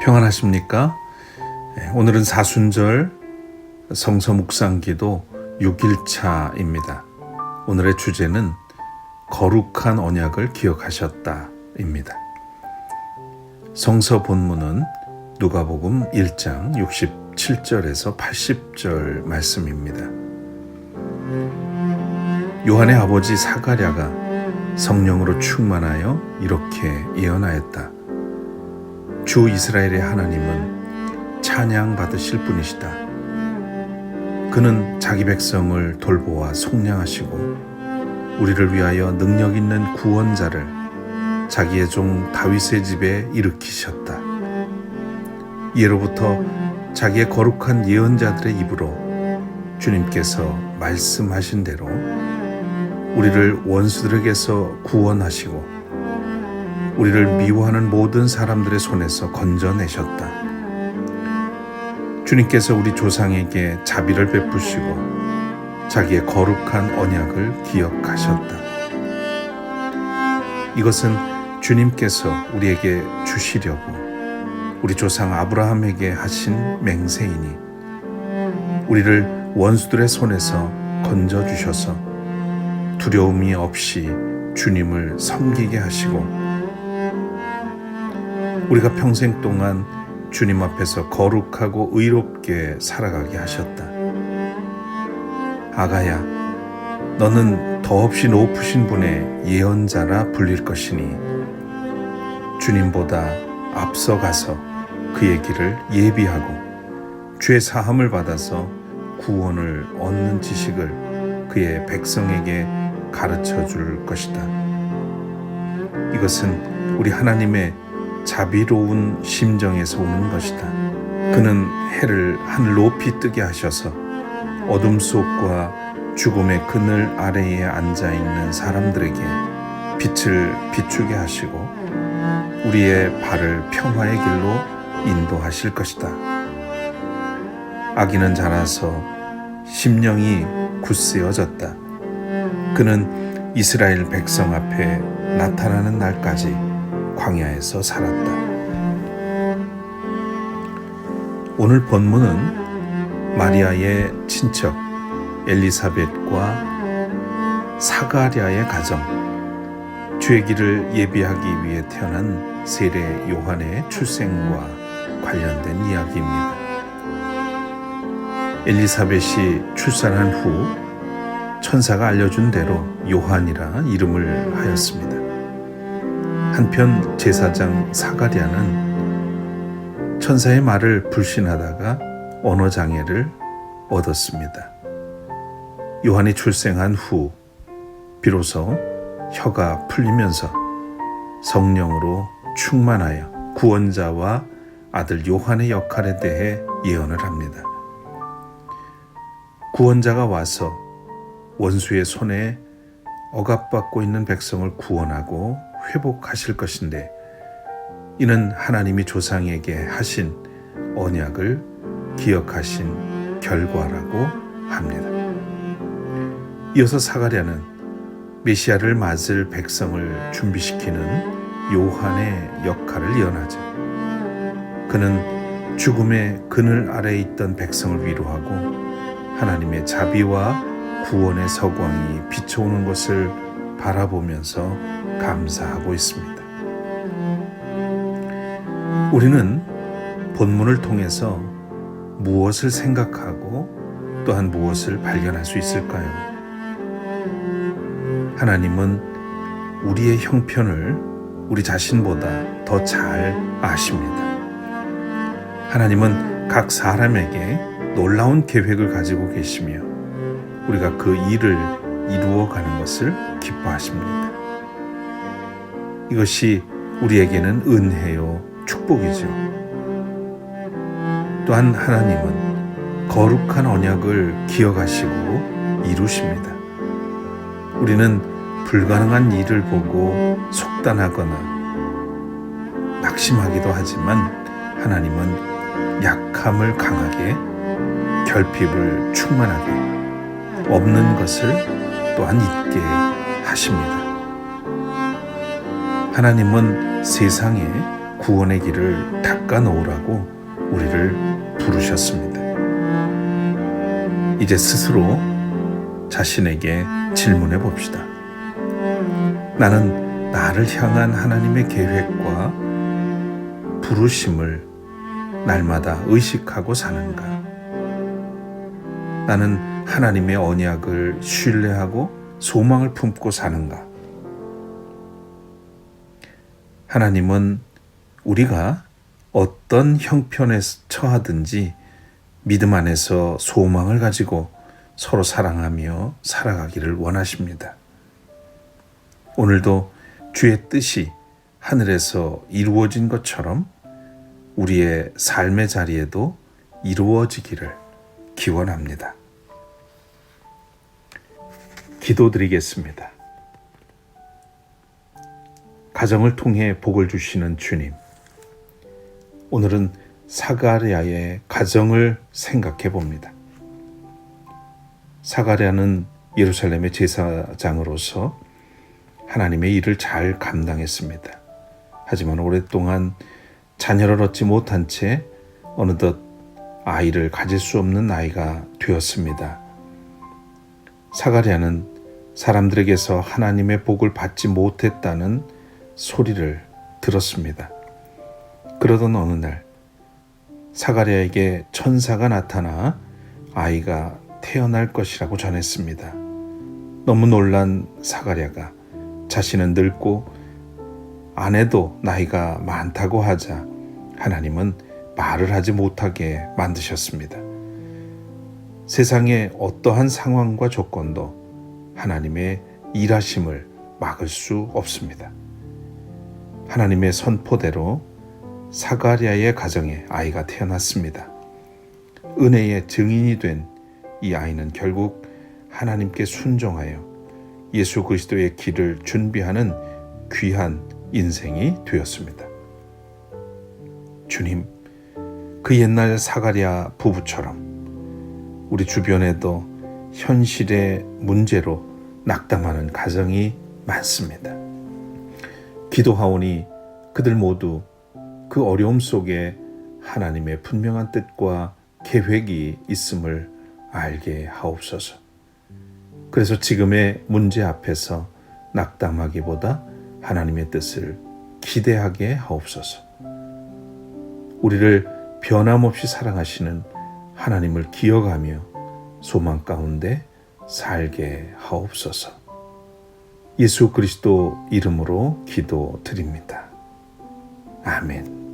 평안하십니까? 오늘은 사순절 성서 묵상기도 6일차입니다. 오늘의 주제는 거룩한 언약을 기억하셨다입니다. 성서 본문은 누가복음 1장 67절에서 80절 말씀입니다. 요한의 아버지 사가랴가 성령으로 충만하여 이렇게 예언하였다. 주 이스라엘의 하나님은 찬양받으실 분이시다. 그는 자기 백성을 돌보아 속량하시고 우리를 위하여 능력 있는 구원자를 자기의 종 다윗의 집에 일으키셨다. 예로부터 자기의 거룩한 예언자들의 입으로 주님께서 말씀하신 대로 우리를 원수들에게서 구원하시고 우리를 미워하는 모든 사람들의 손에서 건져내셨다. 주님께서 우리 조상에게 자비를 베푸시고 자기의 거룩한 언약을 기억하셨다. 이것은 주님께서 우리에게 주시려고 우리 조상 아브라함에게 하신 맹세이니 우리를 원수들의 손에서 건져주셔서 두려움이 없이 주님을 섬기게 하시고 우리가 평생 동안 주님 앞에서 거룩하고 의롭게 살아가게 하셨다. 아가야, 너는 더없이 높으신 분의 예언자라 불릴 것이니 주님보다 앞서가서 그의 길을 예비하고 죄 사함을 받아서 구원을 얻는 지식을 그의 백성에게 가르쳐 줄 것이다. 이것은 우리 하나님의 자비로운 심정에서 오는 것이다. 그는 해를 하늘 높이 뜨게 하셔서 어둠 속과 죽음의 그늘 아래에 앉아있는 사람들에게 빛을 비추게 하시고 우리의 발을 평화의 길로 인도하실 것이다. 아기는 자라서 심령이 굳세어졌다. 그는 이스라엘 백성 앞에 나타나는 날까지 광야에서 살았다. 오늘 본문은 마리아의 친척 엘리사벳과 사가랴의 가정, 죄기를 예비하기 위해 태어난 세례 요한의 출생과 관련된 이야기입니다. 엘리사벳이 출산한 후 천사가 알려준 대로 요한이라 이름을 하였습니다. 한편 제사장 사가랴는 천사의 말을 불신하다가 언어장애를 얻었습니다. 요한이 출생한 후 비로소 혀가 풀리면서 성령으로 충만하여 구원자와 아들 요한의 역할에 대해 예언을 합니다. 구원자가 와서 원수의 손에 억압받고 있는 백성을 구원하고 회복하실 것인데 이는 하나님이 조상에게 하신 언약을 기억하신 결과라고 합니다. 이어서 사가랴는 메시아를 맞을 백성을 준비시키는 요한의 역할을 예언하죠. 그는 죽음의 그늘 아래에 있던 백성을 위로하고 하나님의 자비와 구원의 서광이 비춰오는 것을 바라보면서 감사하고 있습니다. 우리는 본문을 통해서 무엇을 생각하고 또한 무엇을 발견할 수 있을까요? 하나님은 우리의 형편을 우리 자신보다 더 잘 아십니다. 하나님은 각 사람에게 놀라운 계획을 가지고 계시며 우리가 그 일을 이루어가는 것을 기뻐하십니다. 이것이 우리에게는 은혜요 축복이죠. 또한 하나님은 거룩한 언약을 기억하시고 이루십니다. 우리는 불가능한 일을 보고 속단하거나 낙심하기도 하지만 하나님은 약함을 강하게, 결핍을 충만하게, 없는 것을 또한 있게 하십니다. 하나님은 세상에 구원의 길을 닦아 놓으라고 우리를 부르셨습니다. 이제 스스로 자신에게 질문해 봅시다. 나는 나를 향한 하나님의 계획과 부르심을 날마다 의식하고 사는가? 나는 하나님의 언약을 신뢰하고 소망을 품고 사는가? 하나님은 우리가 어떤 형편에 처하든지 믿음 안에서 소망을 가지고 서로 사랑하며 살아가기를 원하십니다. 오늘도 주의 뜻이 하늘에서 이루어진 것처럼 우리의 삶의 자리에도 이루어지기를 기원합니다. 기도드리겠습니다. 가정을 통해 복을 주시는 주님, 오늘은 사가랴의 가정을 생각해 봅니다. 사가랴는 예루살렘의 제사장으로서 하나님의 일을 잘 감당했습니다. 하지만 오랫동안 자녀를 얻지 못한 채 어느덧 아이를 가질 수 없는 나이가 되었습니다. 사가랴는 사람들에게서 하나님의 복을 받지 못했다는 소리를 들었습니다. 그러던 어느 날 사가랴에게 천사가 나타나 아이가 태어날 것이라고 전했습니다. 너무 놀란 사가랴가 자신은 늙고 아내도 나이가 많다고 하자 하나님은 말을 하지 못하게 만드셨습니다. 세상의 어떠한 상황과 조건도 하나님의 일하심을 막을 수 없습니다. 하나님의 선포대로 사가랴의 가정에 아이가 태어났습니다. 은혜의 증인이 된 이 아이는 결국 하나님께 순종하여 예수 그리스도의 길을 준비하는 귀한 인생이 되었습니다. 주님, 그 옛날 사가랴 부부처럼 우리 주변에도 현실의 문제로 낙담하는 가정이 많습니다. 기도하오니 그들 모두 그 어려움 속에 하나님의 분명한 뜻과 계획이 있음을 알게 하옵소서. 그래서 지금의 문제 앞에서 낙담하기보다 하나님의 뜻을 기대하게 하옵소서. 우리를 변함없이 사랑하시는 하나님을 기억하며 소망 가운데 살게 하옵소서. 예수 그리스도 이름으로 기도드립니다. 아멘.